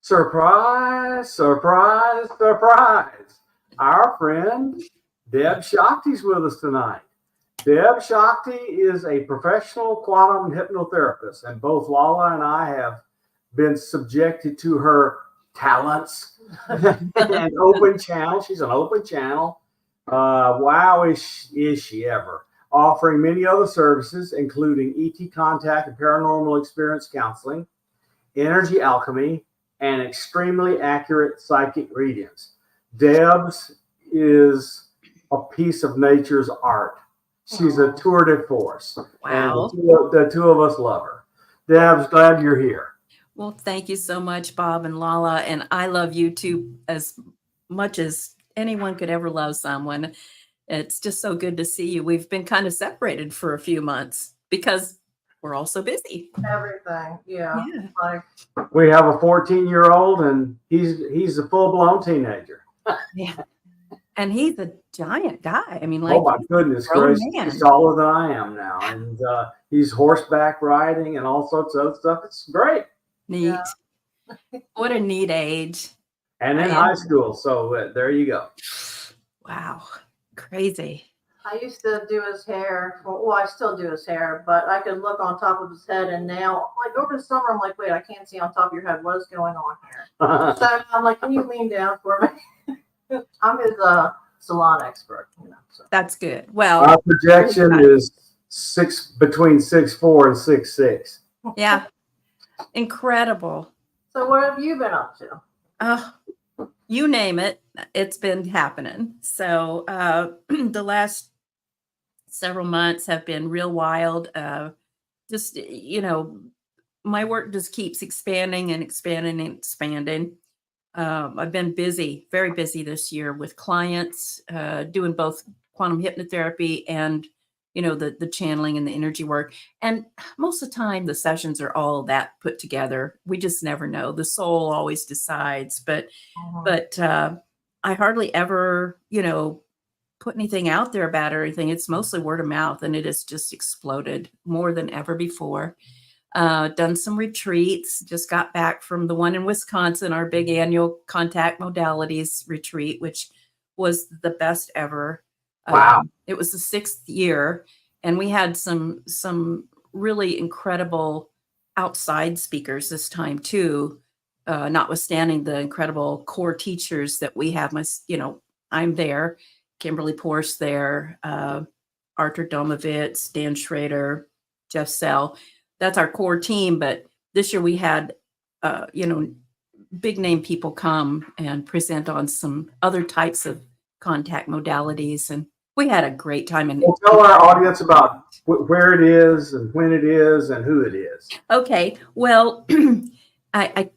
Surprise, surprise, surprise. Our friend Debz Shakti's with us tonight. Debz Shakti is a professional quantum hypnotherapist, and both Lala and I have been subjected to her talents and open channel. She's an open channel. Wow, is she ever. Offering many other services, including ET contact and paranormal experience counseling, energy alchemy, and extremely accurate psychic readings. Debz is a piece of nature's art. She's a tour de force. Wow. And the two of us love her. Debz, glad you're here. Well, thank you so much, Bob and Lala. And I love you too as much as anyone could ever love someone. It's just so good to see you. We've been kind of separated for a few months because we're all so busy. Everything, yeah. Like, We have a 14-year-old, and he's a full-blown teenager. Yeah. And he's a giant guy. I mean, like, Oh my goodness grown gracious, man. he's taller than I am now, and he's horseback riding and all sorts of other stuff. It's great. neat. What a neat age. And in high school, so there you go. Wow. Crazy. I used to do his hair. Well, I still do his hair, but I could look on top of his head, and now, like over the summer, I'm like, wait, I can't see on top of your head. What is going on here? So I'm like, can you lean down for me? I'm his salon expert, you know. So. That's good. Well, Our projection is between 6'4" and 6'6". yeah. Incredible. So what have you been up to? You name it, it's been happening. So the last several months have been real wild. Just, you know, my work just keeps expanding and expanding and expanding. I've been busy, very busy this year with clients, doing both quantum hypnotherapy and, you know, the channeling and the energy work. And most of the time, the sessions are all that put together. We just never know. The soul always decides. But I hardly ever, you know, put anything out there about anything. It's mostly word of mouth, and it has just exploded more than ever before. Done some retreats, just got back from the one in Wisconsin, our big annual contact modalities retreat, which was the best ever. Wow. It was the 6th year, and we had some really incredible outside speakers this time too, notwithstanding the incredible core teachers that we have. I'm there, Kimberly Porce there, Artur Domovitz, Dan Schrader, Jeff Sell. That's our core team. But this year we had, big name people come and present on some other types of contact modalities. And we had a great time. And We'll tell our audience about where it is and when it is and who it is. Okay. Well, I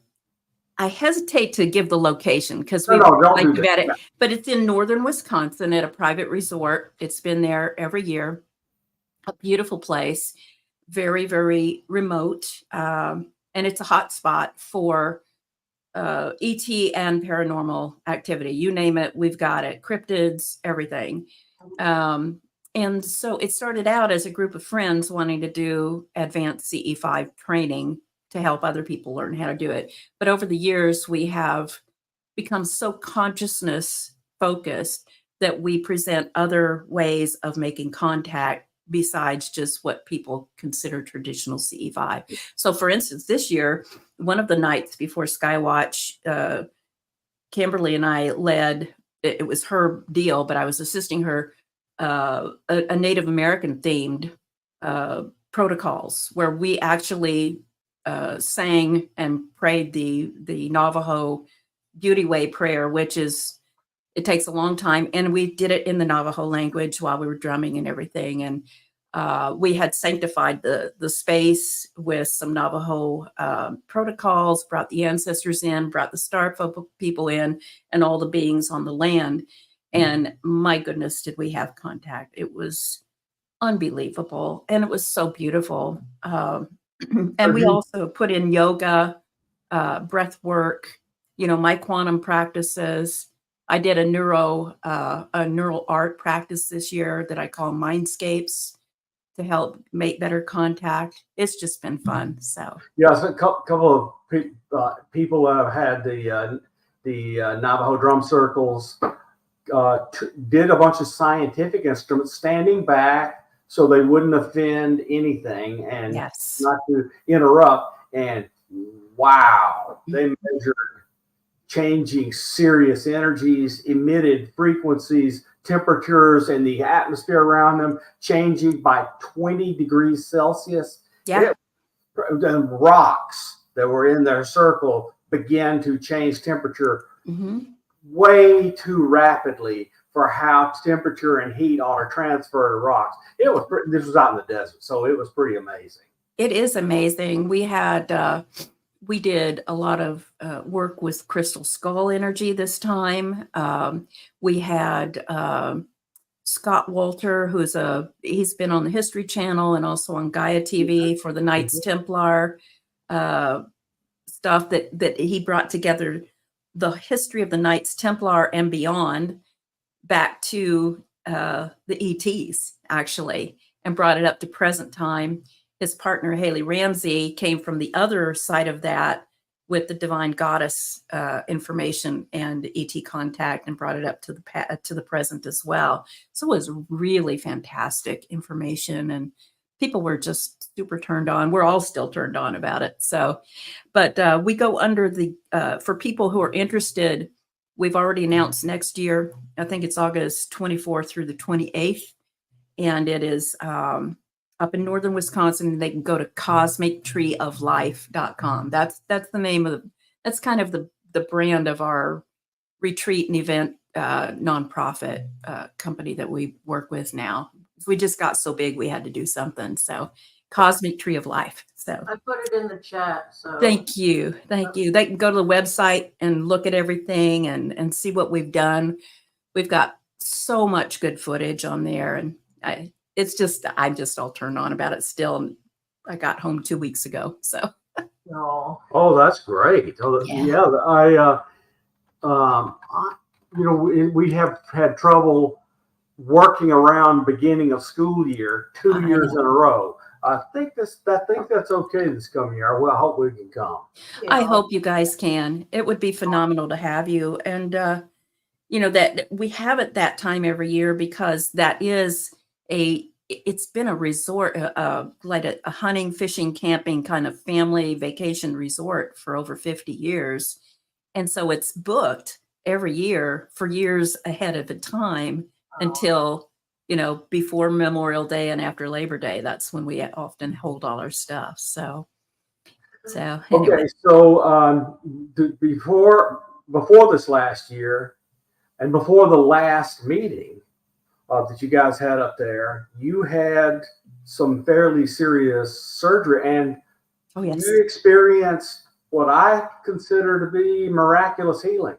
hesitate to give the location because we like to bet it, but it's in northern Wisconsin at a private resort. It's been there every year. A beautiful place, very, very remote. And it's a hot spot for ET and paranormal activity. You name it, we've got it. Cryptids, everything. And so it started out as a group of friends wanting to do advanced CE5 training to help other people learn how to do it. But over the years, we have become so consciousness focused that we present other ways of making contact besides just what people consider traditional CE5. So for instance, this year, one of the nights before Skywatch, Kimberly and I led, it was her deal, but I was assisting her, a Native American themed protocols where we actually sang and prayed the Navajo Beauty Way prayer, which is, it takes a long time. And we did it in the Navajo language while we were drumming and everything. And we had sanctified the space with some Navajo protocols, brought the ancestors in, brought the star people in, and all the beings on the land. And my goodness, did we have contact. It was unbelievable. And it was so beautiful. And we also put in yoga, breath work, my quantum practices. I did a neural art practice this year that I call Mindscapes to help make better contact. It's just been fun. So yes, a couple of people have had the Navajo drum circles. Did a bunch of scientific instruments standing back so they wouldn't offend anything and yes, not to interrupt. And wow, they measured changing serious energies, emitted frequencies, temperatures, and the atmosphere around them changing by 20 degrees Celsius. yeah, The rocks that were in their circle began to change temperature way too rapidly for how temperature and heat ought to transfer to rocks. This was out in the desert, so it was pretty amazing. It is amazing. We had we did a lot of work with crystal skull energy this time. We had Scott Walter, he's been on the History Channel and also on Gaia TV for the Knights Templar stuff that he brought together the history of the Knights Templar and beyond back to the ETs, actually, and brought it up to present time. His partner, Haley Ramsey, came from the other side of that with the Divine Goddess information and ET contact and brought it up to the present as well. So it was really fantastic information and people were just super turned on. We're all still turned on about it. So, but we go under for people who are interested, we've already announced next year, I think it's August 24th through the 28th. And it is up in northern Wisconsin. They can go to cosmictreeoflife.com. That's the name that's kind of the brand of our retreat and event nonprofit company that we work with now. We just got so big, we had to do something. So Cosmic Tree of Life. So I put it in the chat. So thank you. They can go to the website and look at everything and see what we've done. We've got so much good footage on there, and I'm just all turned on about it still. I got home 2 weeks ago, so. Oh, that's great. We have had trouble working around beginning of school year 2 years in a row. I think that's okay this coming year. Well, I hope we can come. I hope you guys can. It would be phenomenal to have you, and that we have it that time every year because it's been a resort, like a hunting, fishing, camping kind of family vacation resort for over 50 years. And so it's booked every year for years ahead of the time until, before Memorial Day and after Labor Day. That's when we often hold all our stuff. So anyway. Okay. So before this last year and before the last meeting that you guys had up there, you had some fairly serious surgery, and yes. you experienced what I consider to be miraculous healing.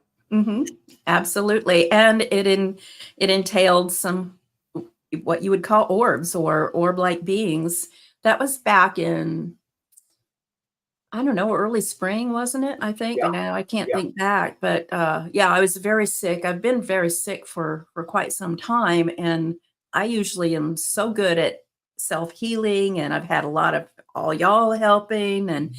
Absolutely, and it entailed some what you would call orbs or orb-like beings. That was back in I don't know, early spring, wasn't it? I think. Yeah. And now I can't Yeah. think back, but yeah, I was very sick. I've been very sick for quite some time, and I usually am so good at self-healing, and I've had a lot of all y'all helping, and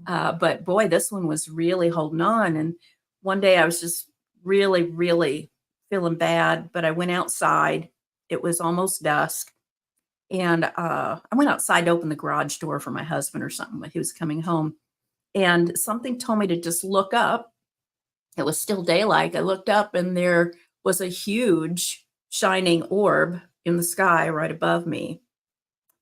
but boy, this one was really holding on. And one day I was just really, really feeling bad, but I went outside. It was almost dusk. And I went outside to open the garage door for my husband or something when he was coming home. And something told me to just look up. It was still daylight. I looked up and there was a huge shining orb in the sky right above me.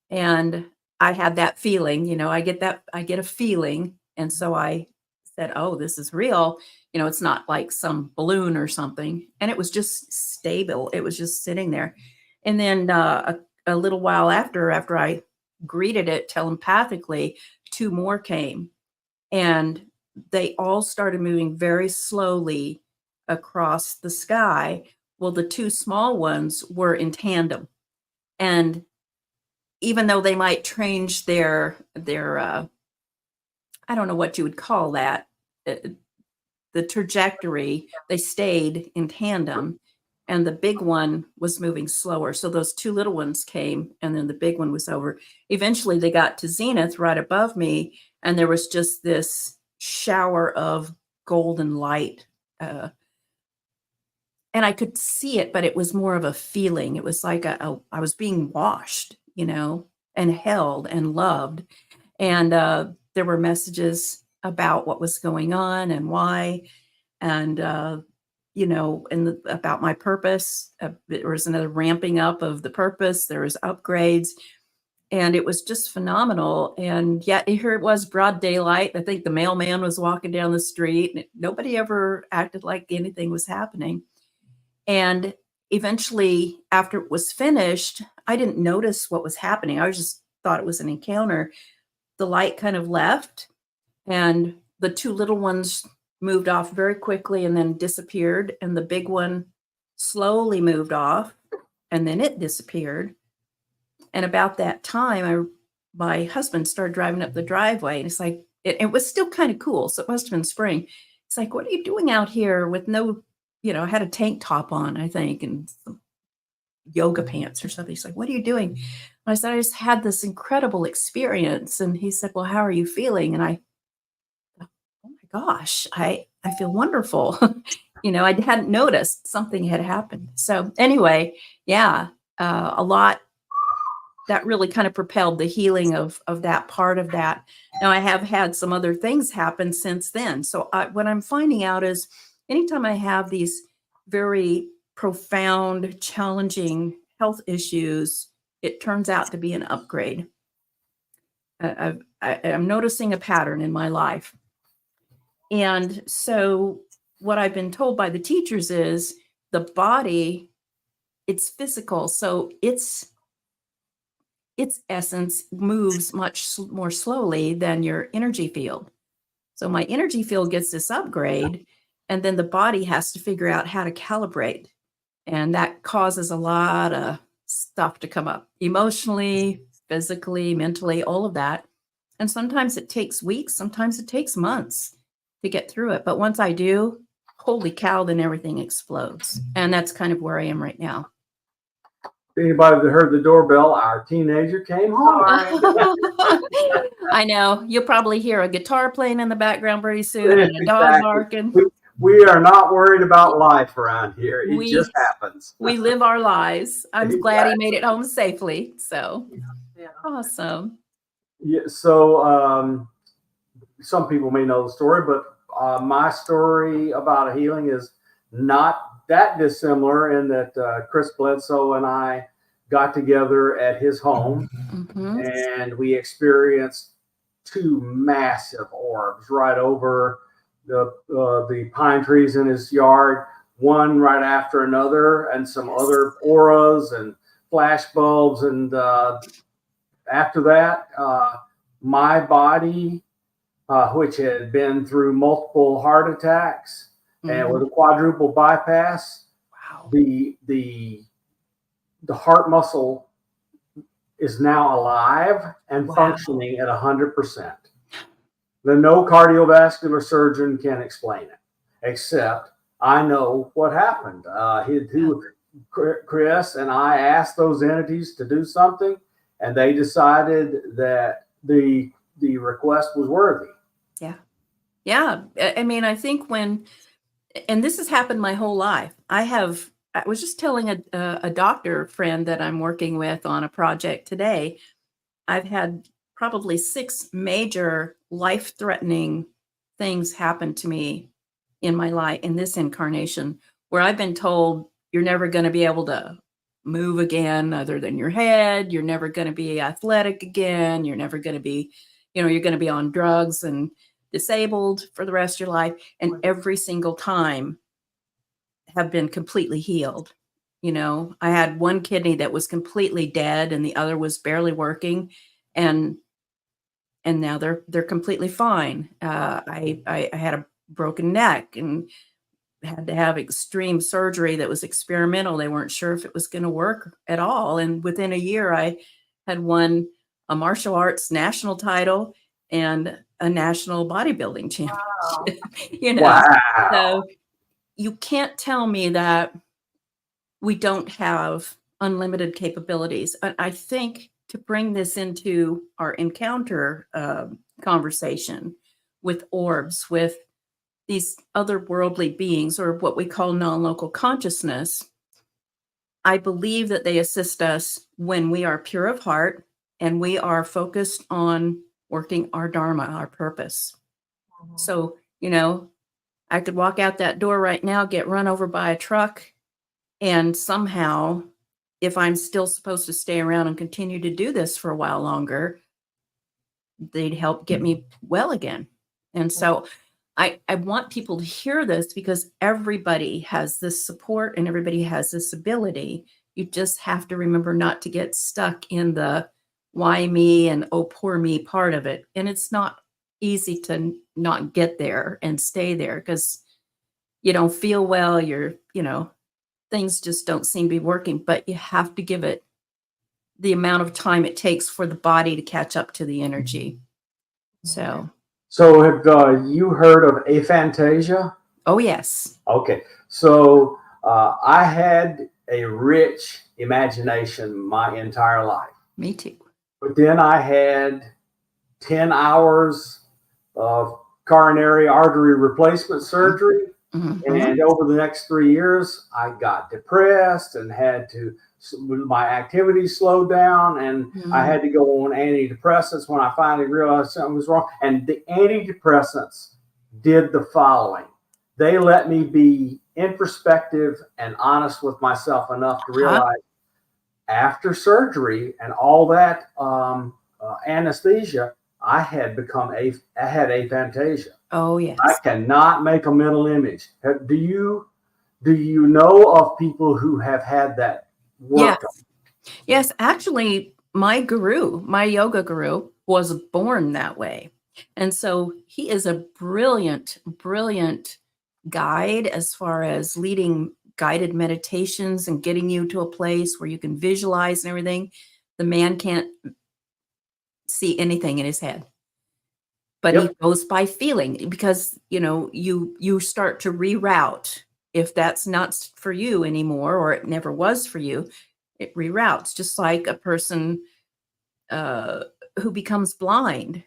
And I had that feeling, I get a feeling. And so I said, oh, this is real. It's not like some balloon or something. And it was just stable. It was just sitting there. And then a little while after I greeted it telepathically, two more came. And they all started moving very slowly across the sky. Well, the two small ones were in tandem. And even though they might change their I don't know what you would call that, the trajectory, they stayed in tandem, and the big one was moving slower. So those two little ones came, and then the big one was over. Eventually, they got to zenith right above me, and there was just this shower of golden light. And I could see it, but it was more of a feeling. It was like I was being washed, and held and loved. And there were messages about what was going on and why, and about my purpose. There was another ramping up of the purpose. There was upgrades, and it was just phenomenal. And yet here it was, broad daylight. I think the mailman was walking down the street, and nobody ever acted like anything was happening. And eventually, after it was finished, I didn't notice what was happening. I just thought it was an encounter. The light kind of left, and the two little ones moved off very quickly and then disappeared. And the big one slowly moved off, and then it disappeared. And about that time, my husband started driving up the driveway, and it's like, it was still kind of cool. So it must have been spring. It's like, what are you doing out here with no, I had a tank top on, I think, and some yoga pants or something. He's like, what are you doing? And I said, I just had this incredible experience. And he said, well, how are you feeling? And I, oh my gosh, I feel wonderful. I hadn't noticed something had happened. So anyway, yeah, a lot that really kind of propelled the healing of that part of that. Now I have had some other things happen since then. So what I'm finding out is anytime I have these very profound, challenging health issues, it turns out to be an upgrade. I'm noticing a pattern in my life. And so what I've been told by the teachers is the body, it's physical. So its essence moves much more slowly than your energy field. So my energy field gets this upgrade, and then the body has to figure out how to calibrate. And that causes a lot of stuff to come up emotionally, physically, mentally, all of that. And sometimes it takes weeks, sometimes it takes months to get through it. But once I do, holy cow, then everything explodes. And that's kind of where I am right now. Anybody that heard the doorbell, our teenager came home. I know. You'll probably hear a guitar playing in the background pretty soon and a dog barking. We are not worried about life around here. It just happens. We live our lives. I'm glad he made it home safely. So awesome. Yeah. So some people may know the story, but my story about a healing is not that dissimilar in that Chris Bledsoe and I got together at his home, and we experienced two massive orbs right over the pine trees in his yard, one right after another, and some other auras and flash bulbs. And after that, my body, which had been through multiple heart attacks, and with a quadruple bypass, the heart muscle is now alive and functioning at 100%. no cardiovascular surgeon can explain it, except I know what happened. Chris and I asked those entities to do something, and they decided that the request was worthy. Yeah. I mean, I think and this has happened my whole life. I was just telling a doctor friend that I'm working with on a project today. I've had probably 6 major life-threatening things happen to me in my life, in this incarnation, where I've been told you're never going to be able to move again other than your head. You're never going to be athletic again. You're never going to be, you're going to be on drugs and disabled for the rest of your life. And every single time have been completely healed. I had one kidney that was completely dead and the other was barely working. And now they're completely fine. I had a broken neck and had to have extreme surgery that was experimental. They weren't sure if it was going to work at all. And within a year, I had won a martial arts national title and a national bodybuilding championship. Wow. So you can't tell me that we don't have unlimited capabilities. And I think to bring this into our encounter conversation with orbs, with these otherworldly beings, or what we call non-local consciousness, I believe that they assist us when we are pure of heart and we are focused on working our dharma, our purpose. Mhm. So, I could walk out that door right now, get run over by a truck, and somehow, if I'm still supposed to stay around and continue to do this for a while longer, they'd help get me well again. And so I want people to hear this, because everybody has this support and everybody has this ability. You just have to remember not to get stuck in the why me and oh poor me part of it. And it's not easy to not get there and stay there, because you don't feel well, things just don't seem to be working, but you have to give it the amount of time it takes for the body to catch up to the energy. So have you heard of aphantasia? oh yes. Okay, so I had a rich imagination my entire life, Me too. but then I had 10 hours of coronary artery replacement surgery. Mhm. And over the next 3 years, I got depressed and my activities slowed down, and I had to go on antidepressants when I finally realized something was wrong. And the antidepressants did the following. They let me be introspective and honest with myself enough to realize after surgery and all that anesthesia, I had aphantasia. Oh yes. I cannot make a mental image. Do you know of people who have had that work? Yes, actually, my yoga guru was born that way. And so he is a brilliant, brilliant guide as far as leading guided meditations and getting you to a place where you can visualize and everything. The man can't see anything in his head, but he goes by feeling, because you start to reroute. If that's not for you anymore, or it never was for you, it reroutes. Just like a person who becomes blind,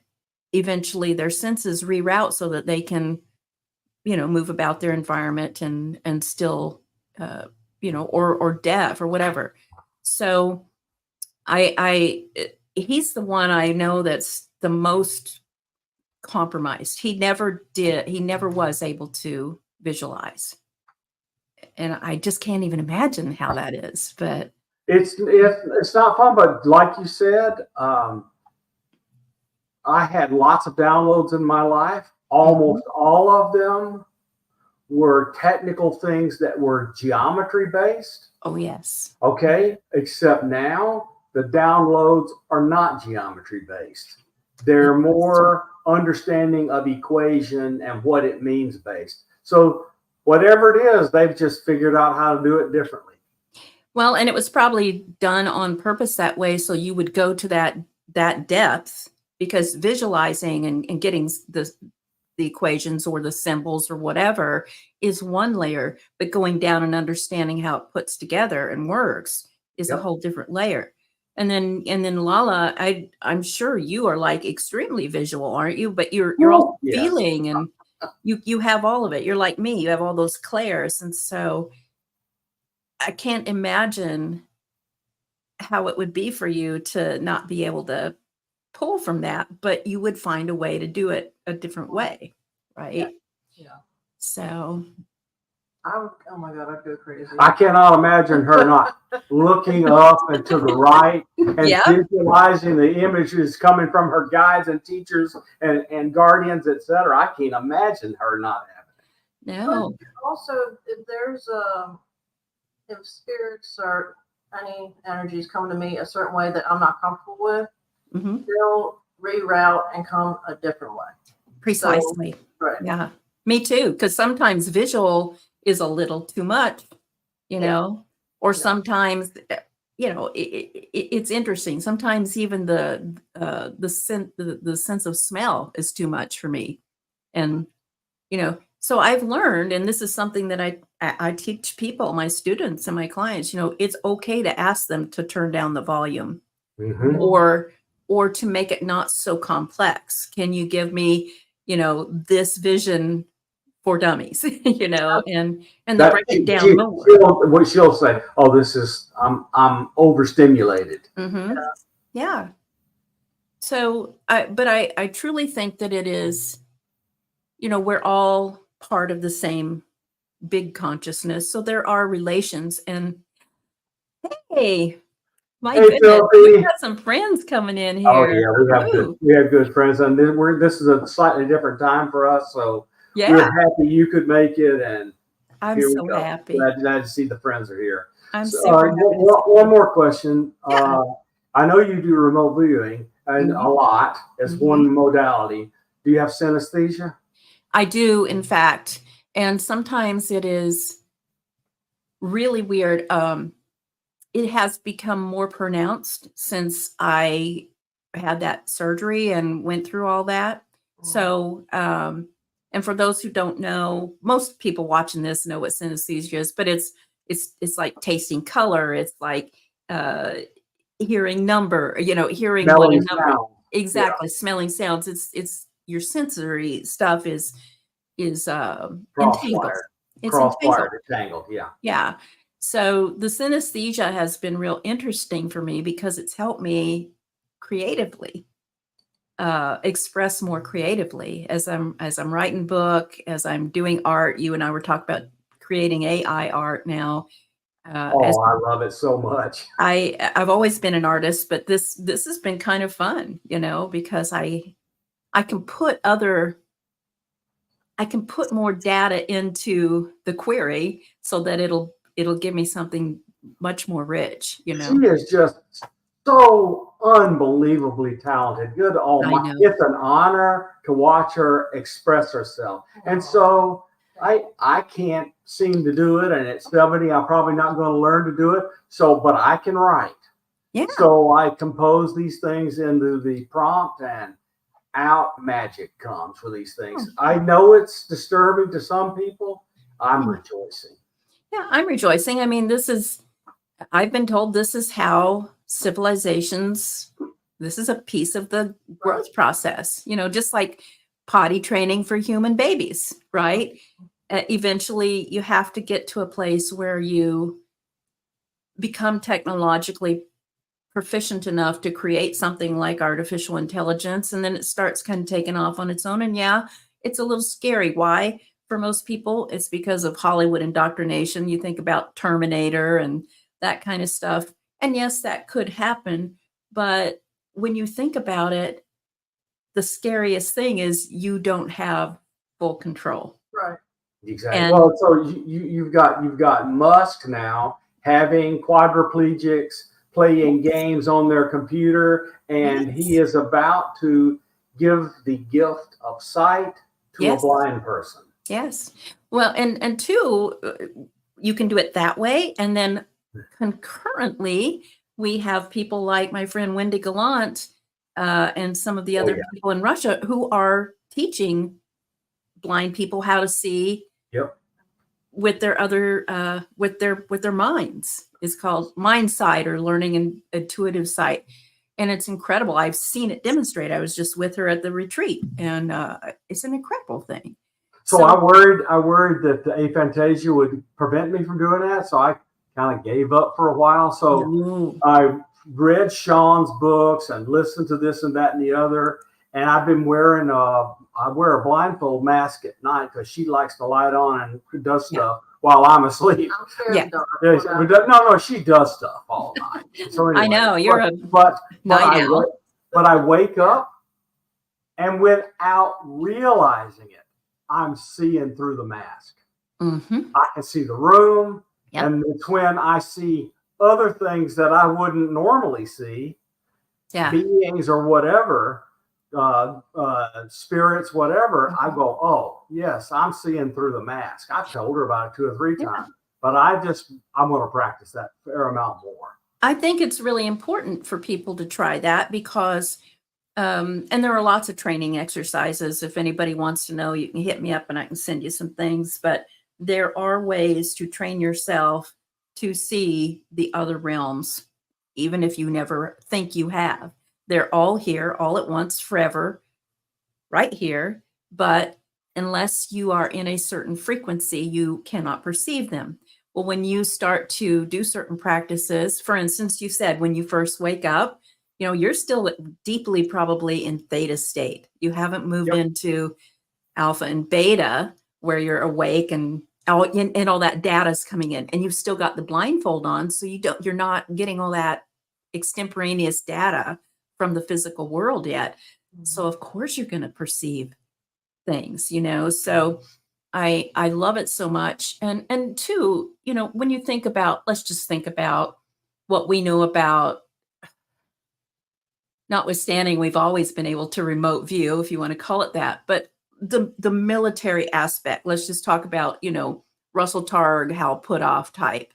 eventually their senses reroute so that they can move about their environment and still or deaf or whatever. So he's the one I know that's the most compromised. He never was able to visualize, and I just can't even imagine how that is. But it's not fun. But like you said, I had lots of downloads in my life. Almost all of them were technical things that were geometry based. oh yes. Okay, except now the downloads are not geometry based. They're more understanding of equation and what it means based. So whatever it is, they've just figured out how to do it differently. Well, and it was probably done on purpose that way, so you would go to that depth because visualizing and getting the equations or the symbols or whatever is one layer, but going down and understanding how it puts together and works is a Yep. whole different layer. And then Lala, I'm sure you are like extremely visual, aren't you? But you're also Yes. feeling, and you have all of it. You're like me, you have all those clairs. And so I can't imagine how it would be for you to not be able to pull from that, but you would find a way to do it a different way, right? Yeah. So Oh my God, I'd go crazy. I cannot imagine her not looking up and to the right and Yeah. visualizing the images coming from her guides and teachers and guardians, etc. I can't imagine her not having it. no. Also, if there's if spirits or any energies come to me a certain way that I'm not comfortable with, Hmm. they'll reroute and come a different way. Precisely. Right. Yeah. Me too. Because sometimes visual is a little too much, you Yeah. know, or Yeah. sometimes, it's interesting. Sometimes even the sense of smell is too much for me. And, so I've learned, and this is something that I teach people, my students and my clients, it's okay to ask them to turn down the volume Mhm. or to make it not so complex. Can you give me, this vision for dummies, and they'll That break it down more. she'll say, "Oh, this is I'm overstimulated." Hmm. Yeah. So I truly think that it is, we're all part of the same big consciousness. So there are relations. And hey, my Hey, goodness, we Sophie. got some friends coming in Oh here. yeah, Woo. we have good friends, and this is a slightly different time for us, so Yeah, we're happy you could make it, and I'm here we so go. happy. Glad to see the friends are here. I'm So, super happy to see one more question. Yeah. I know you do remote viewing and a lot as one modality. Do you have synesthesia? I do, in fact, and sometimes it is really weird. It has become more pronounced since I had that surgery and went through all that. So, and for those who don't know, most people watching this know what synesthesia is, but it's like tasting color. It's like hearing number, hearing what a Smelling number sound. exactly, smelling sounds. It's your sensory stuff is entangled. Crosswired. It's entangled. Crosswired, entangled, yeah. Yeah. So the synesthesia has been real interesting for me because it's helped me creatively express more creatively as I'm writing book, as I'm doing art. You and I were talking about creating AI art now. As I love it so much. I've always been an artist, but this has been kind of fun, because I can put more data into the query so that it'll give me something much more rich, She is just so unbelievably talented. Good almighty. know. It's an honor to watch her express herself. And so I can't seem to do it. And at 70, I'm probably not going to learn to do it. So, but I can write. Yeah. So I compose these things into the prompt and out magic comes for these things. I know it's disturbing to some people. I'm rejoicing. Yeah, I'm rejoicing. I mean, I've been told this is how civilizations, this is a piece of the growth process, just like potty training for human babies, right? Eventually, you have to get to a place where you become technologically proficient enough to create something like artificial intelligence, and then it starts kind of taking off on its own. And yeah, it's a little scary. Why? For most people, it's because of Hollywood indoctrination. You think about Terminator and that kind of stuff. And yes, that could happen. But when you think about it, the scariest thing is you don't have full control. Right. Exactly. And- Well, so you've got Musk now having quadriplegics playing games on their computer, and he is about to give the gift of sight to a blind person. Yes. Well, and two, you can do it that way. And then concurrently, we have people like my friend Wendy Gallant and some of the other yeah. people in Russia who are teaching blind people how to see Yep. with their other with their minds. It's called mind sight or learning and intuitive sight, and it's incredible. I've seen it demonstrate. I was just with her at the retreat, and it's an incredible thing. So I worried that the aphantasia would prevent me from doing that. So I kind of gave up for a while. So No. I read Sean's books and listened to this and that and the other. And I've been wearing I wear a blindfold mask at night because she likes to light on and does stuff while I'm asleep. I'm scared Yeah. of the Yes, dark. but no, she does stuff all night. So anyway, I know, you're a but night owl. but I wake up, and without realizing it, I'm seeing through the mask. Mhm. I can see the room, Yep. and it's when I see other things that I wouldn't normally see, Yeah. beings or whatever, spirits, whatever. I go, oh yes, I'm seeing through the mask. I've told her about it 2 or 3 Yeah. times, but I'm going to practice that a fair amount more. I think it's really important for people to try that because, and there are lots of training exercises. If anybody wants to know, you can hit me up and I can send you some things. But there are ways to train yourself to see the other realms, even if you never think you have. They're all here, all at once, forever, right here. But unless you are in a certain frequency, you cannot perceive them. Well, when you start to do certain practices, for instance, you said when you first wake up, you're still deeply probably in theta state. You haven't moved Yep. into alpha and beta where you're awake and all that data is coming in, and you've still got the blindfold on. So you're not getting all that extemporaneous data from the physical world yet. So of course you're going to perceive things, so I love it so much. And two, when you think about, let's just think about what we know about, notwithstanding, we've always been able to remote view, if you want to call it that, but the military aspect, let's just talk about, Russell Targ, Hal Puthoff type,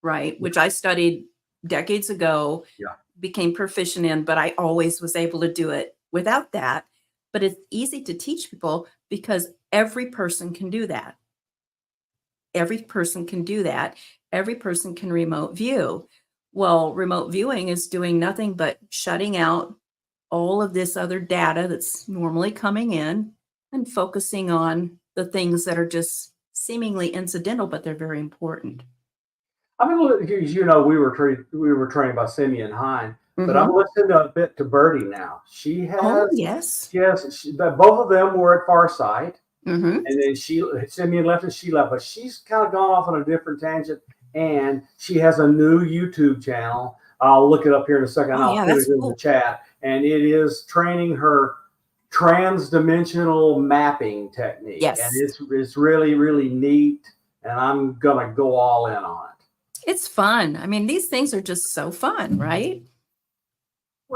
right? Which I studied decades ago, Yeah. became proficient in, but I always was able to do it without that. But it's easy to teach people because every person can do that. Every person can do that. Every person can remote view. Well, remote viewing is doing nothing but shutting out all of this other data that's normally coming in and focusing on the things that are just seemingly incidental, but they're very important. I mean, we were trained by Simeon Hine, but I'm Mhm. listening a bit to Birdie now. She Oh, has, yes. both of them were at Farsight, Mhm. and then Simeon left and she left, but she's kind of gone off on a different tangent, and she has a new YouTube channel. I'll look it up here in a second. Oh, I'll yeah, put that's it in cool. the chat, and it is training her trans-dimensional mapping technique. Yes. And it's really, really neat, and I'm gonna go all in on it. It's fun. I mean, these things are just so fun, right?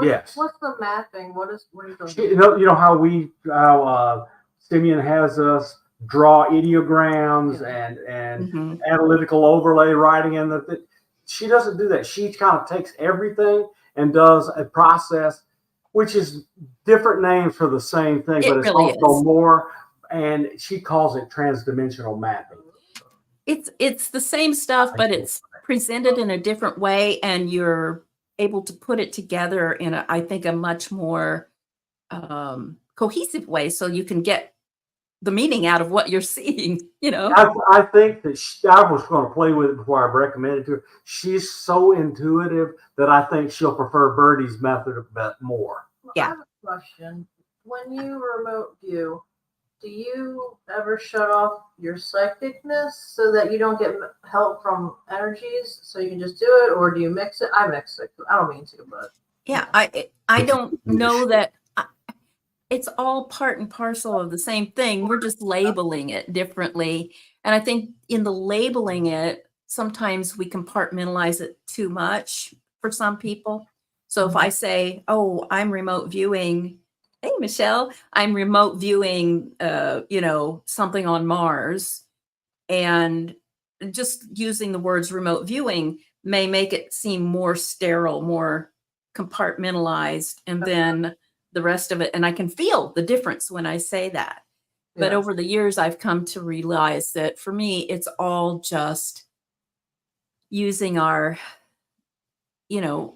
Yes. What's the mapping? What are you You doing? know how Simeon has us draw ideograms and Mhm. analytical overlay writing in she doesn't do that. She kind of takes everything and does a process, which is different names for the same thing, It but it's really also is. more. And she calls it transdimensional mapping. It's the same stuff, but it's presented in a different way, and you're able to put it together in I think, a much more cohesive way, so you can get the meaning out of what you're seeing. I think that I was going to play with it before I recommended it to her. She's so intuitive that I think she'll prefer Birdie's method a bit more. Yeah. I have a question. When you remote view, do you ever shut off your psychicness so that you don't get help from energies so you can just do it, or do you mix it? I mix it. I don't mean to, but Yeah, I don't know that it's all part and parcel of the same thing. We're just labeling it differently. And I think in the labeling it, sometimes we compartmentalize it too much for some people. So if I say, oh, I'm remote viewing, hey, Michelle, I'm remote viewing, something on Mars, and just using the words remote viewing may make it seem more sterile, more compartmentalized. And then the rest of it. And I can feel the difference when I say that. But Yeah. over the years, I've come to realize that for me, it's all just using our,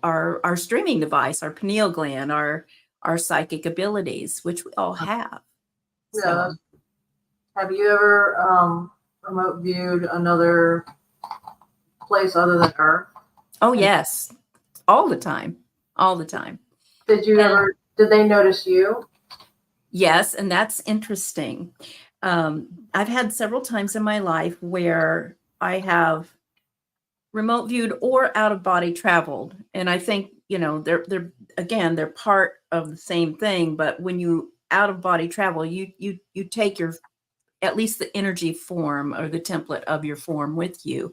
our streaming device, our pineal gland, our psychic abilities, which we all have. Yeah. So, Have you ever remote viewed another place other than Earth? oh yes, all the time, all the time. Did you And- ever? Did they notice you? Yes, and that's interesting. I've had several times in my life where I have remote viewed or out of body traveled, and I think they're part of the same thing. But when you out of body travel, you take your at least the energy form or the template of your form with you.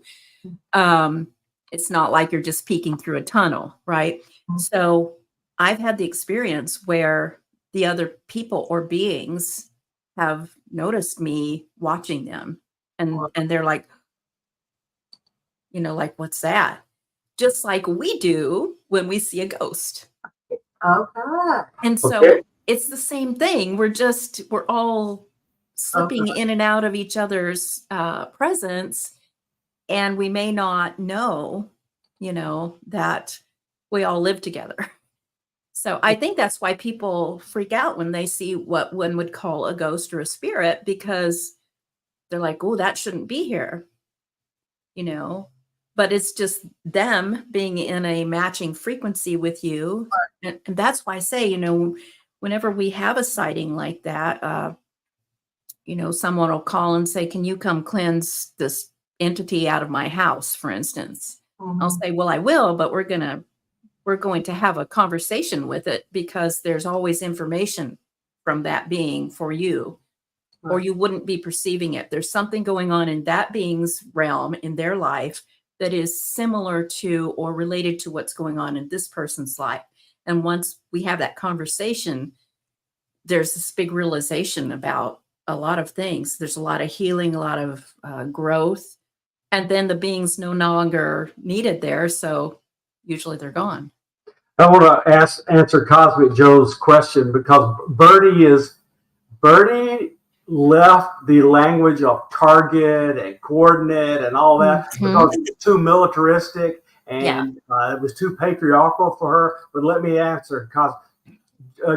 It's not like you're just peeking through a tunnel, right? Mhm. So I've had the experience where the other people or beings have noticed me watching them, and they're like, like, what's that? Just like we do when we see a ghost. Okay. And so Okay. it's the same thing. We're all slipping in and out of each other's presence, and we may not know, that we all live together. So I think that's why people freak out when they see what one would call a ghost or a spirit, because they're like, oh, that shouldn't be here, but it's just them being in a matching frequency with you. And that's why I say, whenever we have a sighting like that, someone will call and say, can you come cleanse this entity out of my house, for instance? I'll say, well, I will, but we're going to have a conversation with it, because there's always information from that being for you, or you wouldn't be perceiving it. There's something going on in that being's realm in their life that is similar to or related to what's going on in this person's life. And once we have that conversation, there's this big realization about a lot of things. There's a lot of healing, a lot of growth, and then the being's no longer needed there. So usually they're gone. I want to answer Cosmic Joe's question, because Birdie left the language of target and coordinate and all that because it was too militaristic and it was too patriarchal for her. But let me answer, because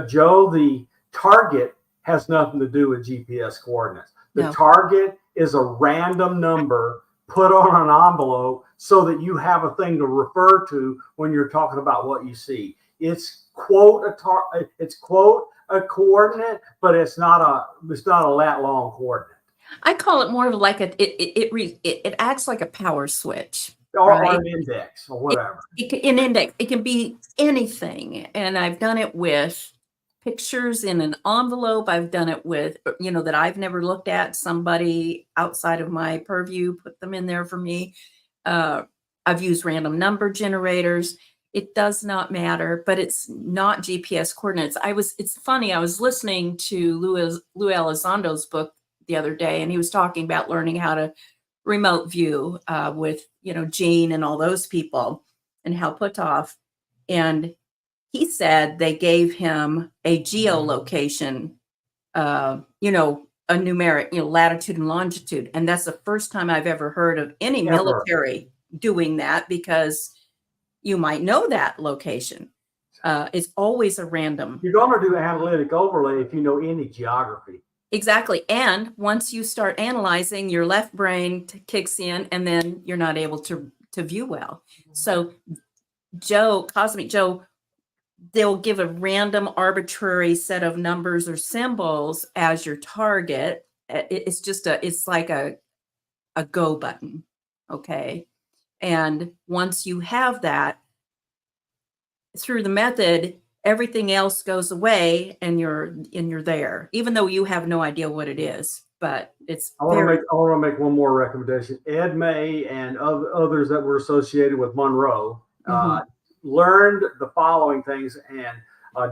Joe, the target has nothing to do with GPS coordinates. The target is a random number put on an envelope so that you have a thing to refer to when you're talking about what you see. It's quote a coordinate, but it's not a lat long coordinate. I call it more of like it acts like a power switch. Or right? an index or whatever. An index. It can be anything. And I've done it with pictures in an envelope. I've done it with, that I've never looked at. Somebody outside of my purview put them in there for me. I've used random number generators. It does not matter, but it's not GPS coordinates. It's funny. I was listening to Lou Elizondo's book the other day, and he was talking about learning how to remote view with, Gene and all those people and Hal Puthoff. And he said they gave him a geolocation, a numeric, latitude and longitude. And that's the first time I've ever heard of any military doing that, because you might know that location. It's always a random. You're going to do analytic overlay if you know any geography. Exactly. And once you start analyzing, your left brain kicks in, and then you're not able to view well. So Cosmic Joe, they'll give a random arbitrary set of numbers or symbols as your target. It's like a go button. Okay. And once you have that, through the method, everything else goes away, and you're there, even though you have no idea what it is. But it's I want to make one more recommendation. Ed May and others that were associated with Monroe learned the following things, and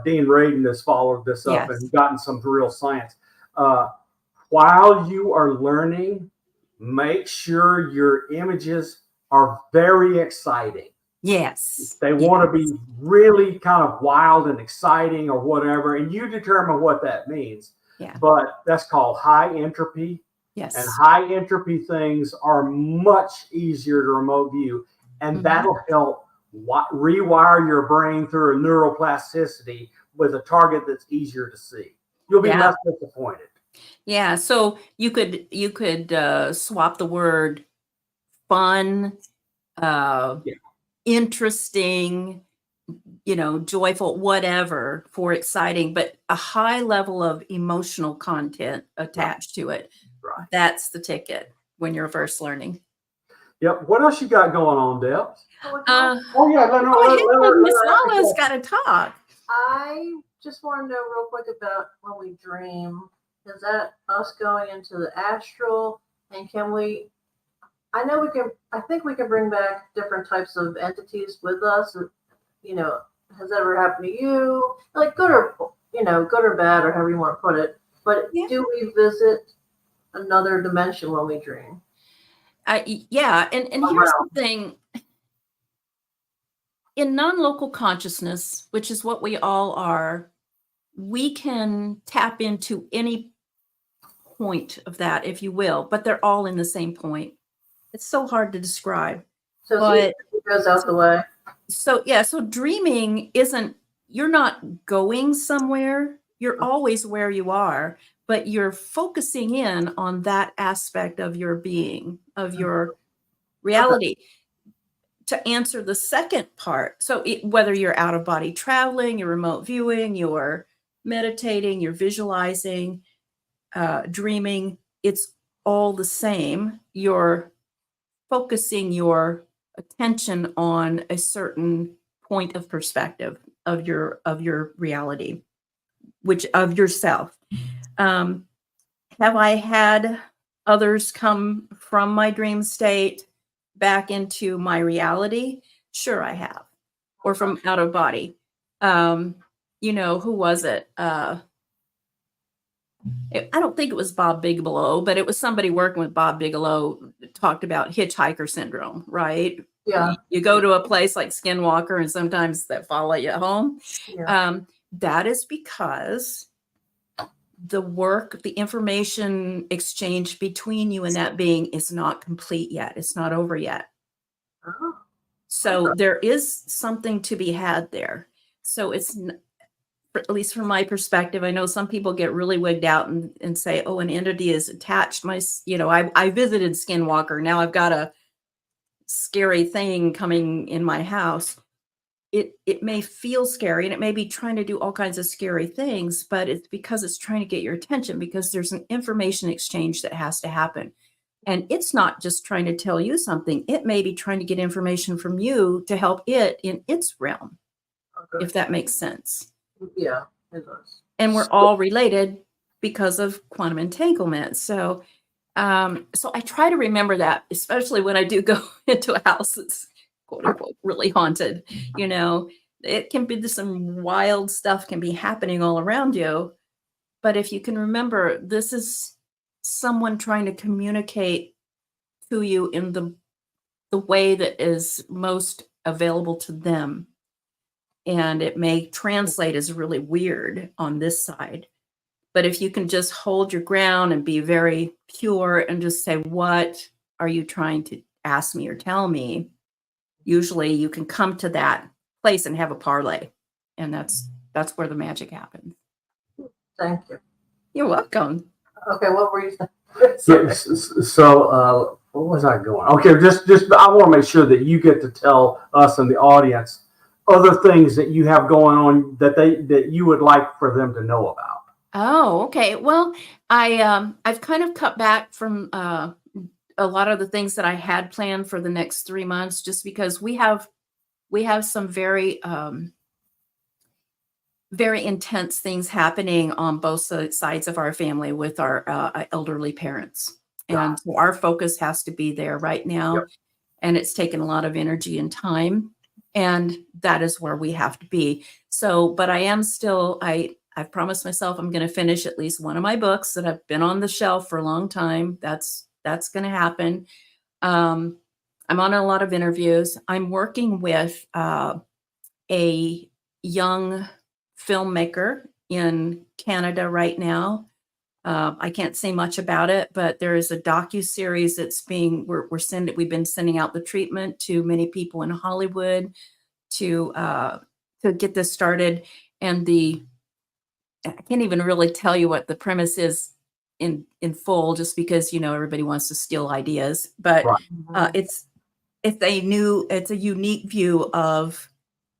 Dean Radin has followed this up and gotten some real science. While you are learning, make sure your images are very exciting. Yes. They want to be really kind of wild and exciting or whatever, and you determine what that means. Yeah. But that's called high entropy. Yes. And high entropy things are much easier to remote view, and that'll help rewire your brain through a neuroplasticity with a target that's easier to see. You'll be less disappointed. Yeah. So you could swap the word fun, interesting, joyful, whatever, for exciting, but a high level of emotional content attached to it. Right. That's the ticket when you're first learning. Yep. What else you got going on, Debz? Oh Yeah. Miss Lala's got to talk. I just want to know real quick about when we dream. Is that us going into the astral? And can we? I know we can. I think we can bring back different types of entities with us. Has that ever happened to you? Like good or bad, or however you want to put it. But do we visit another dimension when we dream? Yeah, and here's the thing. In non-local consciousness, which is what we all are, we can tap into any point of that, if you will, but they're all in the same point. It's so hard to describe. So it goes out the way. So dreaming isn't, you're not going somewhere. You're always where you are, but you're focusing in on that aspect of your being, of your reality. To answer the second part, so whether you're out of body traveling, you're remote viewing, you're meditating, you're visualizing, dreaming, it's all the same. You're focusing your attention on a certain point of perspective of your reality, which of yourself. Have I had others come from my dream state back into my reality? Sure, I have. Or from out of body. Who was it? I don't think it was Bob Bigelow, but it was somebody working with Bob Bigelow that talked about hitchhiker syndrome, right? Yeah. You go to a place like Skinwalker and sometimes they follow you home. Yeah. That is because the information exchange between you and that being is not complete yet. It's not over yet. Oh. So there is something to be had there. So it's, at least from my perspective, I know some people get really wigged out and say, oh, an entity is attached. I visited Skinwalker. Now I've got a scary thing coming in my house. It may feel scary and it may be trying to do all kinds of scary things, but it's because it's trying to get your attention, because there's an information exchange that has to happen. And it's not just trying to tell you something. It may be trying to get information from you to help it in its realm, if that makes sense. Yeah, it does. And we're all related because of quantum entanglement. So I try to remember that, especially when I do go into a house that's quote unquote really haunted. It can be some wild stuff can be happening all around you. But if you can remember, this is someone trying to communicate to you in the way that is most available to them. And it may translate as really weird on this side. But if you can just hold your ground and be very pure and just say, what are you trying to ask me or tell me? Usually you can come to that place and have a parlay. And that's where the magic happens. Thank you. You're welcome. Okay, what were you saying? So what was I going? Okay, just I want to make sure that you get to tell us and the audience other things that you have going on that you would like for them to know about. Oh, okay. Well, I've kind of cut back from a lot of the things that I had planned for the next 3 months, just because we have some very very intense things happening on both sides of our family with our elderly parents. And so our focus has to be there right now. Yep. And it's taken a lot of energy and time. And that is where we have to be. So, but I am still, I've promised myself I'm going to finish at least one of my books that have been on the shelf for a long time. That's going to happen. I'm on a lot of interviews. I'm working with a young filmmaker in Canada right now. I can't say much about it, but there is a docu-series that's we've been sending out the treatment to many people in Hollywood to get this started. And I can't even really tell you what the premise is in full, just because, everybody wants to steal ideas, but Right. it's a unique view of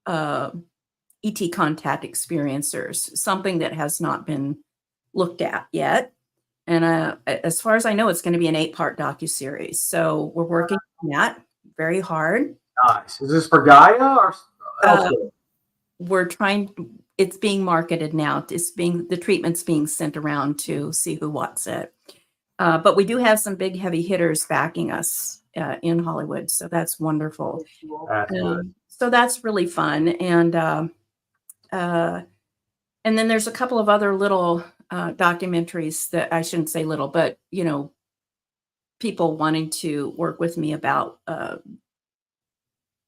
ET contact experiencers, something that has not been looked at yet. And as far as I know, it's going to be an 8-part docuseries. So we're working on that very hard. Nice. Is this for Gaia or elsewhere? It's being marketed now. The treatment's being sent around to see who wants it. But we do have some big heavy hitters backing us in Hollywood. So that's wonderful. That's good. So that's really fun. And then there's a couple of other little documentaries that I shouldn't say little, but, people wanting to work with me about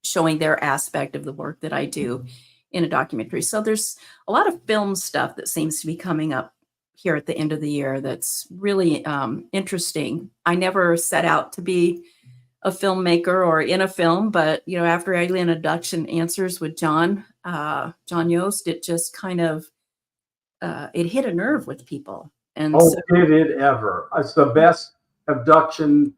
showing their aspect of the work that I do in a documentary. So there's a lot of film stuff that seems to be coming up here at the end of the year that's really interesting. I never set out to be a filmmaker or in a film, but after Alien Abduction Answers with John Yost, it just kind of it hit a nerve with people. And did it ever? It's the best abduction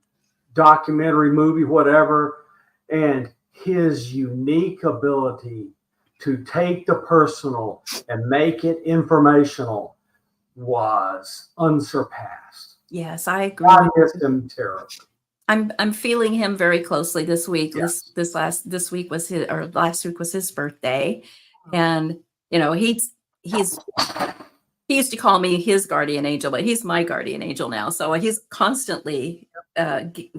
documentary, movie, whatever. And his unique ability to take the personal and make it informational was unsurpassed. Yes, I agree. I missed him terribly. I'm feeling him very closely this week. Yes. Last week was his birthday, and he used to call me his guardian angel, but he's my guardian angel now. So he's constantly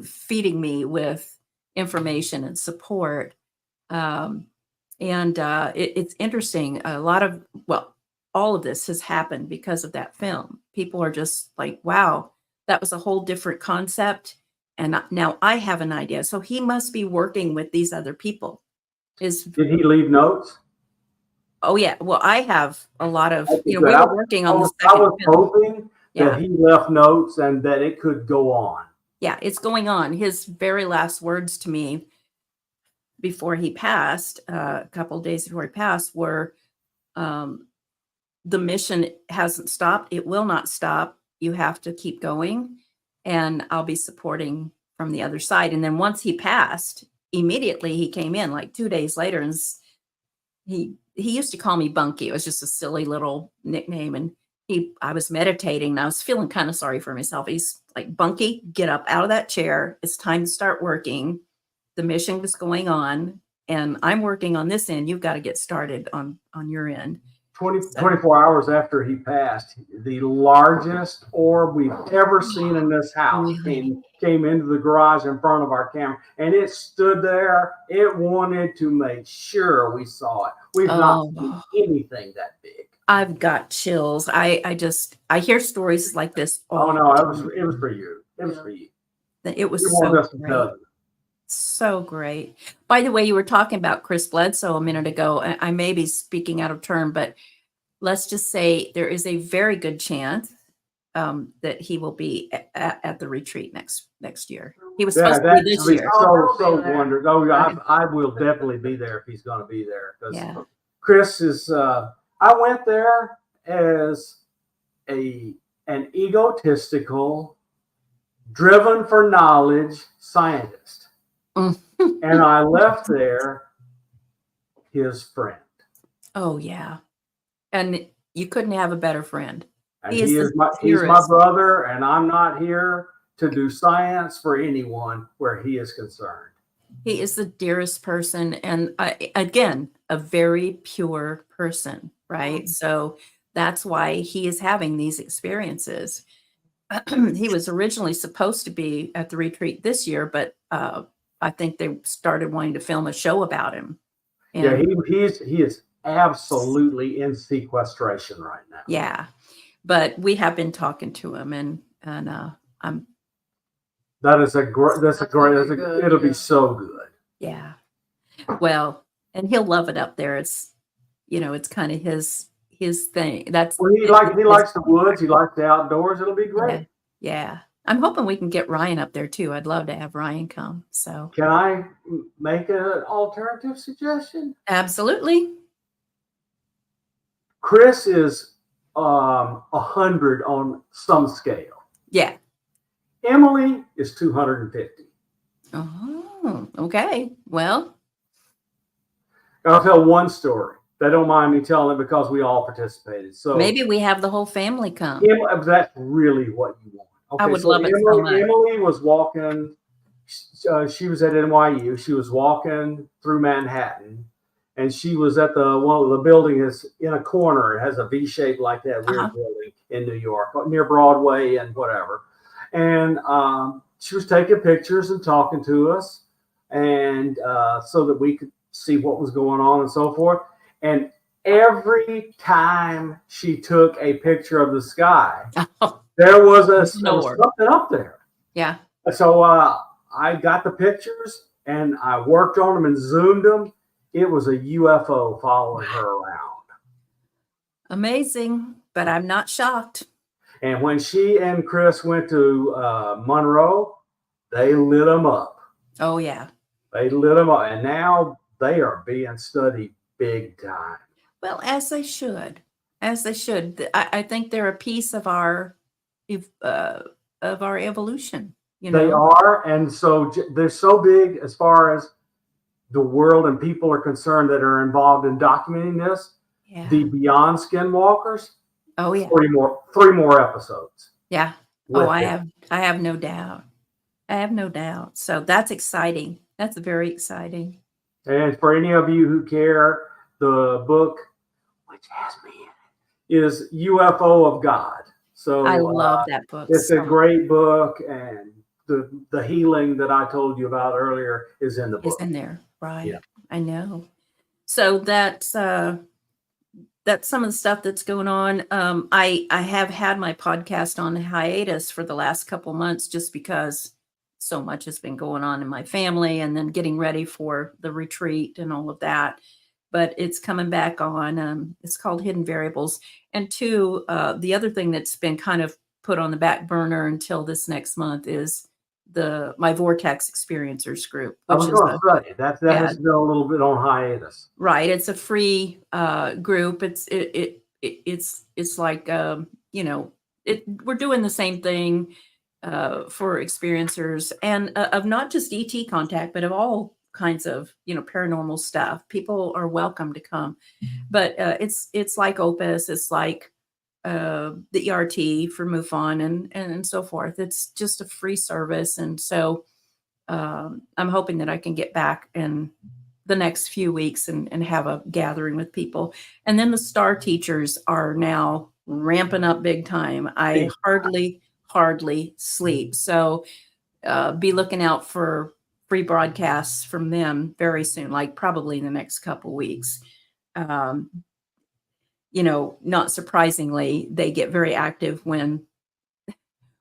feeding me with information and support. It's interesting. All of this has happened because of that film. People are just like, wow, that was a whole different concept. And now I have an idea. So he must be working with these other people. Did he leave notes? Oh, yeah. Well, I have a lot of, we Good. were working on the I second was film. hoping that he left notes and that it could go on. Yeah, it's going on. His very last words to me before he passed, a couple of days before he passed, were, the mission hasn't stopped. It will not stop. You have to keep going, and I'll be supporting from the other side. And then once he passed, immediately he came in like 2 days later, and he used to call me Bunky. It was just a silly little nickname. And I was meditating and I was feeling kind of sorry for myself. He's like, Bunky, get up out of that chair. It's time to start working. The mission was going on, and I'm working on this end. You've got to get started on your end. 24 hours after he passed, the largest orb we've ever seen in this house came into the garage in front of our camera, and it stood there. It wanted to make sure we saw it. We've not seen anything that big. I've got chills. I hear stories like this all no, the it time. was for you. It was for you. It was so great. So great. By the way, you were talking about Chris Bledsoe a minute ago. I may be speaking out of turn, but let's just say there is a very good chance that he will be at the retreat next year. He was supposed to be this year. So wonderful. Oh, I will definitely be there if he's going to be there. Yeah. Chris is. I went there as an egotistical, driven for knowledge scientist. And I left there his friend. Oh, yeah. And you couldn't have a better friend. And he's my brother, and I'm not here to do science for anyone where he is concerned. He is the dearest person. And again, a very pure person, right? So that's why he is having these experiences. He was originally supposed to be at the retreat this year, but I think they started wanting to film a show about him. And he is absolutely in sequestration right now. Yeah, but we have been talking to him, and That's a great. Good, It'll be yeah. so good. Yeah. Well, and he'll love it up there. It's, it's kind of his thing. That's Well, he likes the woods. He likes the outdoors. It'll be yeah. great. Yeah. I'm hoping we can get Ryan up there too. I'd love to have Ryan come. So Can I make an alternative suggestion? absolutely. Chris is 100 on some scale. Yeah. Emily is 250. Oh, okay. Well, I'll tell one story. They don't mind me telling it because we all participated. So maybe we have the whole family come. that's really what you want. Okay, I would love it so much. Emily was walking. She was at NYU. She was walking through Manhattan, and she was at one of the building is in a corner. It has a V shape like that weird building in New York, near Broadway and whatever. And she was taking pictures and talking to us, and so that we could see what was going on and so forth. And every time she took a picture of the sky, there was something up there. Yeah. So I got the pictures and I worked on them and zoomed them. It was a UFO following her around. Amazing, but I'm not shocked. And when she and Chris went to Monroe, they lit them up. Oh, yeah. They lit them up. And now they are being studied big time. Well, as they should. As they should. I think they're a piece of our evolution. They are. And so they're so big as far as the world and people are concerned that are involved in documenting this. Yeah. The Beyond Skinwalkers. Oh, yeah. Three more episodes. Yeah. Oh, I have no doubt. I have no doubt. So that's exciting. That's very exciting. And for any of you who care, the book, which has me in it, is UFO of God. So I love that book. It's a great book, and the healing that I told you about earlier is in the book. It's in there, right? Yeah. I know. So that's some of the stuff that's going on. I have had my podcast on hiatus for the last couple months just because so much has been going on in my family and then getting ready for the retreat and all of that. But it's coming back on. It's called Hidden Variables. And two, the other thing that's been kind of put on the back burner until this next month is my Vortex Experiencers group. I was going to say that has been a little bit on hiatus. Right. It's a free group. It's like we're doing the same thing for experiencers and of not just ET contact, but of all kinds of paranormal stuff. People are welcome to come, but it's like Opus. It's like the ERT for MUFON and so forth. It's just a free service, and so I'm hoping that I can get back in the next few weeks and have a gathering with people. And then the Star Teachers are now ramping up big time. I hardly sleep. So be looking out for free broadcasts from them very soon, like probably in the next couple weeks. Not surprisingly, they get very active when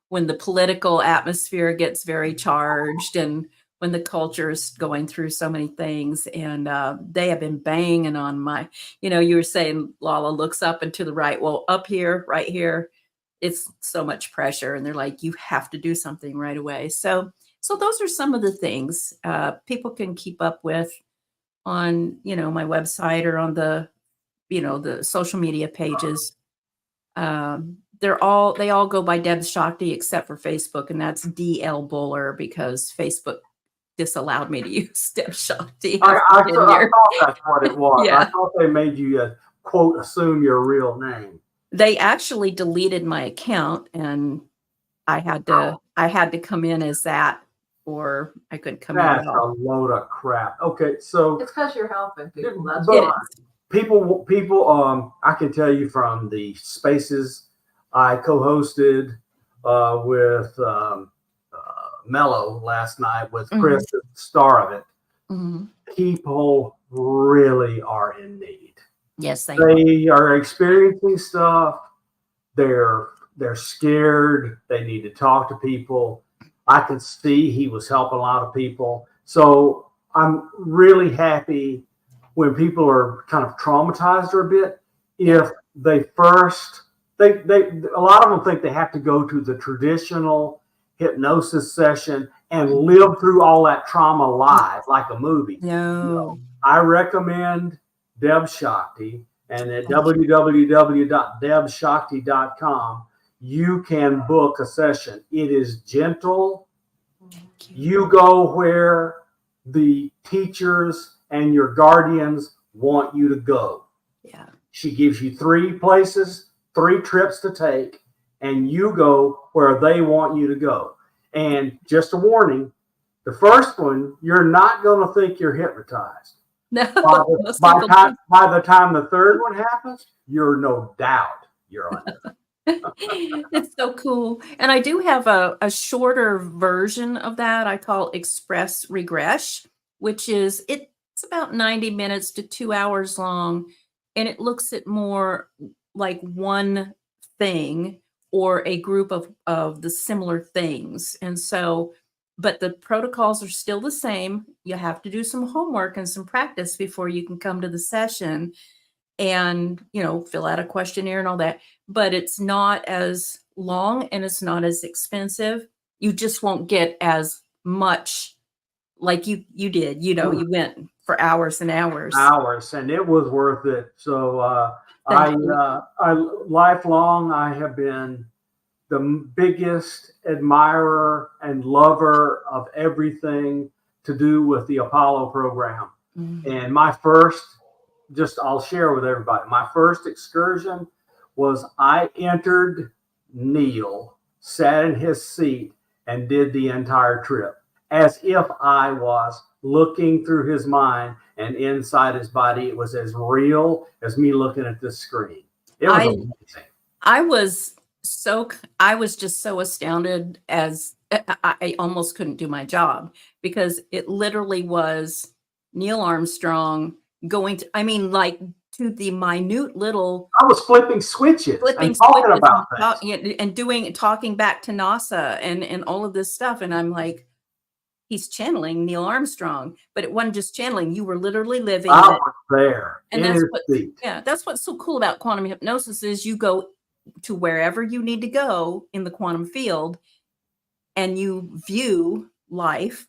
the political atmosphere gets very charged and when the culture is going through so many things. And they have been banging on my, you were saying Lala looks up and to the right. Well, up here, right here, it's so much pressure. And they're like, you have to do something right away. So those are some of the things people can keep up with on, my website or on the social media pages. They all go by Debz Shakti except for Facebook, and that's DL Buller because Facebook disallowed me to use Debz Shakti. I thought that's what it was. Yeah. I thought they made you quote assume your real name. They actually deleted my account, and I had to come in as that, or I couldn't come in at That's all. a load of crap. Okay, so It's because you're helping people. That's But- why. people, I can tell you from the spaces I co-hosted with Mello last night with Chris, the star of it. Mhm. People really are in need. Yes, They are experiencing stuff. They're scared. They need to talk to people. I could see he was helping a lot of people. So I'm really happy when people are kind of traumatized a bit. If they first, they a lot of them think they have to go to the traditional hypnosis session and live through all that trauma live like a movie. No. I recommend Debz Shakti, and at www.debzshakti.com you can book a session. It is gentle. You go where the teachers and your guardians want you to go. Yeah. She gives you 3 places, 3 trips to take, and you go where they want you to go. And just a warning, the first one, you're not going to think you're hypnotized. No. By the time the third one happens, you're no doubt you're on it. It's so cool. And I do have a shorter version of that I call Express Regress, which is it's about 90 minutes to 2 hours long. And it looks at more like one thing or a group of the similar things. And so, but the protocols are still the same. You have to do some homework and some practice before you can come to the session and, fill out a questionnaire and all that. But it's not as long and it's not as expensive. You just won't get as much like you did. You went for hours and hours. And it was worth it. So I lifelong, I have been the biggest admirer and lover of everything to do with the Apollo program. Mm-hmm. And my first, I'll share with everybody, my first excursion was I entered Neil, sat in his seat, and did the entire trip as if I was looking through his mind and inside his body. It was as real as me looking at this screen. It was amazing. I was just so astounded as I almost couldn't do my job because it literally was Neil Armstrong going to, to the minute little. I was flipping switches and talking about things. And talking back to NASA and all of this stuff. And I'm like, he's channeling Neil Armstrong, but it wasn't just channeling. You were literally living I was there. And that's what's so cool about quantum hypnosis is you go to wherever you need to go in the quantum field and you view life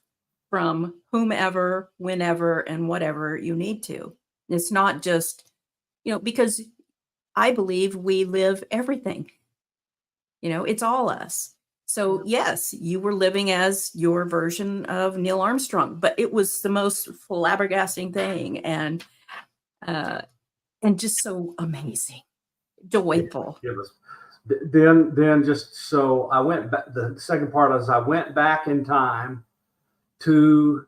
from whomever, whenever, and whatever you need to. It's not just, because I believe we live everything. It's all us. So yes, you were living as your version of Neil Armstrong, but it was the most flabbergasting thing and just so amazing, joyful. It was. Then just so I went back. The second part is I went back in time to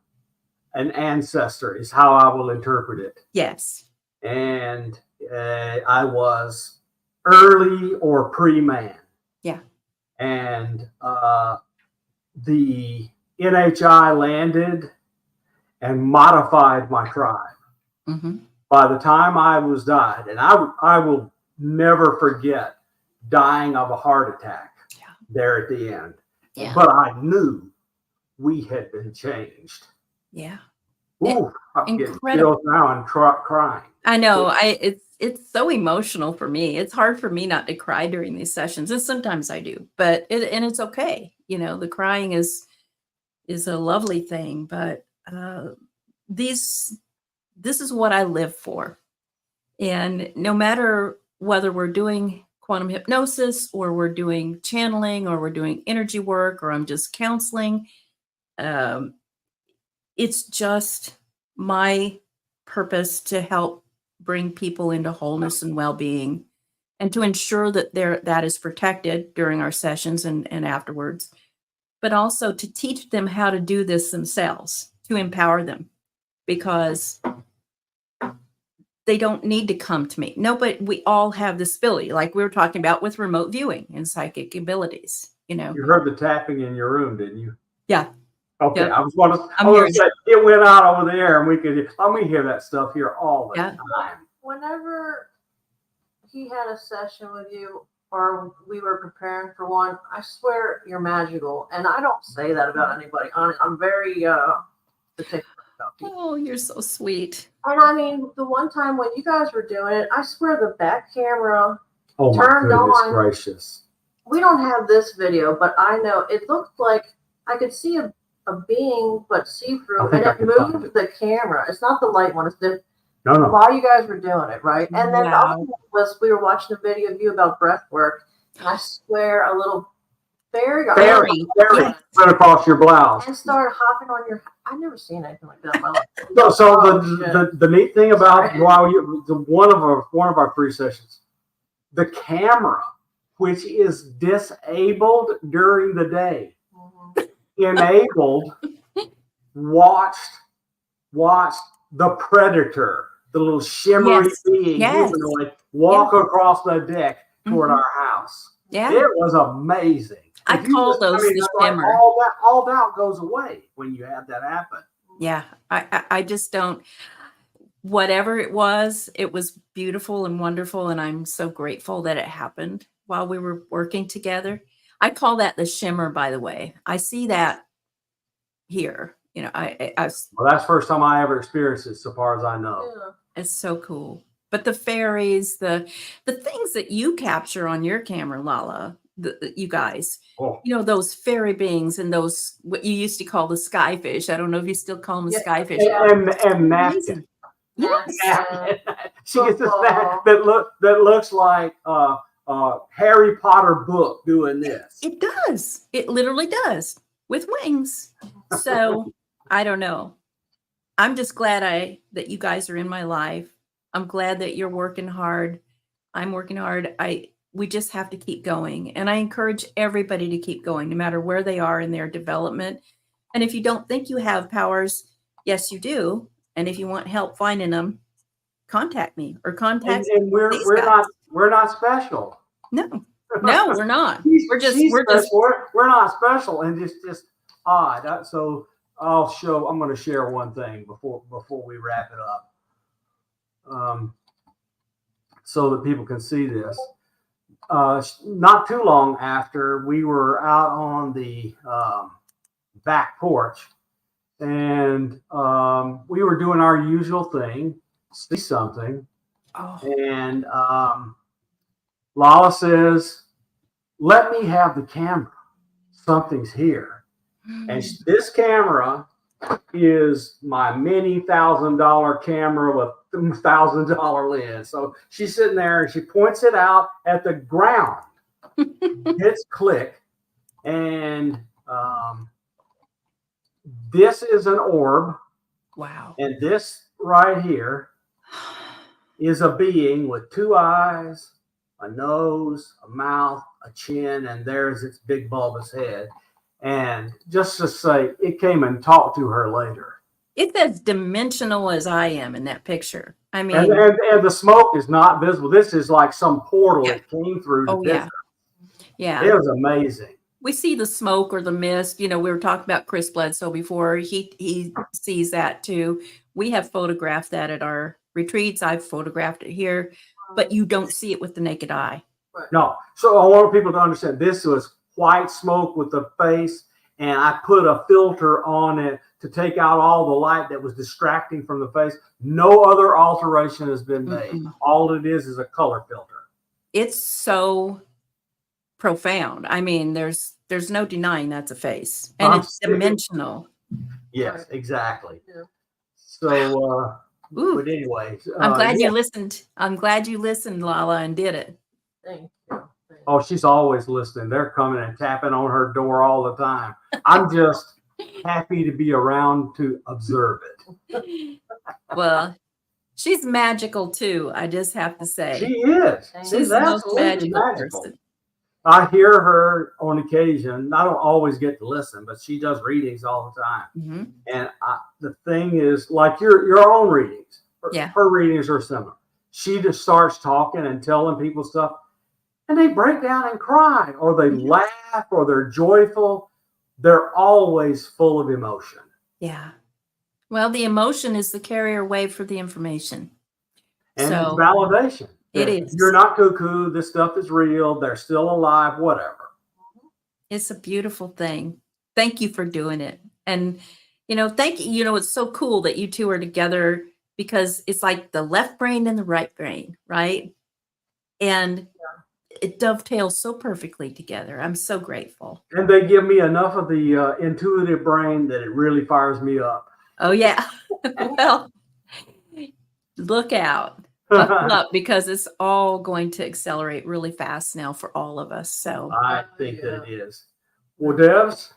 an ancestor is how I will interpret it. Yes. And I was early or pre-man. Yeah. And the NHI landed and modified my tribe. Mm-hmm. By the time I was died, and I will never forget dying of a heart attack there at the end. Yeah. But I knew we had been changed. Yeah. Ooh, I'm getting chills now and crying. I know. It's so emotional for me. It's hard for me not to cry during these sessions, and sometimes I do. But it's okay. The crying is a lovely thing. But this is what I live for, and no matter whether we're doing quantum hypnosis or we're doing channeling or we're doing energy work or I'm just counseling, it's just my purpose to help bring people into wholeness and well-being and to ensure that that is protected during our sessions and afterwards, but also to teach them how to do this themselves, to empower them, because they don't need to come to me. No, but we all have this ability, like we were talking about with remote viewing and psychic abilities, You heard the tapping in your room, didn't you? Yeah. Okay, yep. I was going to say it went out over there, and we could. Let me hear that stuff here all the time. Whenever he had a session with you, or we were preparing for one, I swear you're magical. And I don't say that about anybody. I'm very particular about people. Oh, you're so sweet. And I mean, the one time when you guys were doing it, I swear the back camera Oh my turned goodness on. gracious. We don't have this video, but I know it looked like I could see a being, but see-through, I think and I it can find moved the camera. It's not the light one, it's the No, no. while you guys were doing it, right? And then the Wow. other one was we were watching a video of you about breath work, and I swear a little fairy Fairy Yes. went across your blouse. and started hopping on your. I've never seen anything like that in my life. So Oh, the neat thing about Sorry. one of our 3 sessions, the camera, which is disabled during the day, Mhm. enabled, watched the predator, the little shimmery Yes. being, Yes. humanoid, walk across the deck toward Mhm. our house. Yeah. It was amazing. I If you call just- those the like, shimmer. all doubt goes away when you have that happen. Yeah. I just don't, whatever it was beautiful and wonderful. And I'm so grateful that it happened while we were working together. I call that the shimmer, by the way. I see that here. You know, Well, that's the first time I ever experienced it, so far as I know. Yeah. it's so cool. But the fairies, the things that you capture on your camera, Lala, you guys, Oh, you know, those fairy beings and those, what you used to call the skyfish. I don't know if you still call them Yeah. skyfish. and napkin. Amazing. Yes. Yeah. She gets this that looks like Harry Potter book doing this. It does. It literally does with wings. So I don't know. I'm just glad that you guys are in my life. I'm glad that you're working hard. I'm working hard. We just have to keep going. And I encourage everybody to keep going, no matter where they are in their development. And if you don't think you have powers, yes, you do. And if you want help finding them, contact me or contact. And we're not special. No, we're not. She's We're not special, and just odd. So I'm going to share one thing before we wrap it up, so that people can see this. Not too long after, we were out on the back porch, and we were doing our usual thing, see something, and Lala says, "Let me have the camera. Something's here." And this camera is my mini $1,000 camera with $1,000 lens. So she's sitting there and she points it out at the ground. Hits click, and this is an orb. Wow. And this right here is a being with 2 eyes, a nose, a mouth, a chin, and there's its big bulbous head. And just to say, it came and talked to her later. It's as dimensional as I am in that picture. I mean, And the smoke is not visible. This is like some portal that came through. oh yeah, yeah. It was amazing. We see the smoke or the mist. You know, we were talking about Chris Bledsoe before. He sees that too. We have photographed that at our retreats. I've photographed it here, but you don't see it with the naked eye. No. So I want people to understand this was white smoke with the face, and I put a filter on it to take out all the light that was distracting from the face. No other alteration has been made. Mm-mm. All it is a color filter. It's so profound. I mean, there's no denying that's a face, and it's dimensional. Yes, exactly. Yeah. So, Ooh. but anyway, I'm glad yeah. you listened. I'm glad you listened, Lala, and did it. Thank you. Oh, she's always listening. They're coming and tapping on her door all the time. I'm just happy to be around to observe it. Well, she's magical too. I just have to say, She is. She's she's the most absolutely magical magical. person. I hear her on occasion. I don't always get to listen, but she does readings all the time. Mhm. And the thing is, like your own readings, Yeah. her readings are similar. She just starts talking and telling people stuff, and they break down and cry, or they laugh, or they're joyful. They're always full of emotion. Yeah. Well, the emotion is the carrier wave for the information. And So- it's validation. It that is. you're not cuckoo. This stuff is real. They're still alive, whatever. It's a beautiful thing. Thank you for doing it. And, thank you. It's so cool that you two are together because it's like the left brain and the right brain, right? And it dovetails so perfectly together. I'm so grateful. And they give me enough of the intuitive brain that it really fires me up. Oh, yeah. Well, look out. Buckle up because it's all going to accelerate really fast now for all of us. So I think that it is. Well, Debz,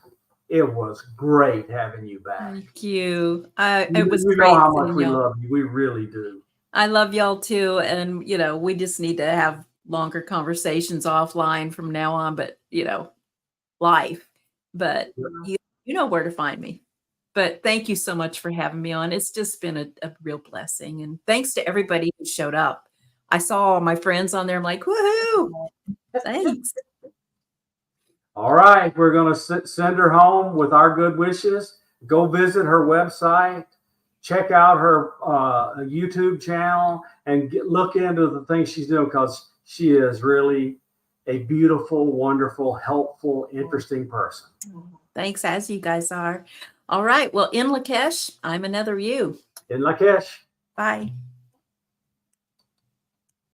it was great having you back. thank you. It was You great know how much seeing we y'all. love you. We really do. I love y'all too. And, we just need to have longer conversations offline from now on, but, life. But you know where to find me. But thank you so much for having me on. It's just been a real blessing. And thanks to everybody who showed up. I saw all my friends on there. I'm like, woohoo! Thanks. All right. We're going to send her home with our good wishes. Go visit her website. Check out her YouTube channel and look into the things she's doing because she is really a beautiful, wonderful, helpful, interesting person. Thanks, as you guys are. All right. Well, in Lakesh, I'm another you. In Lakesh. Bye.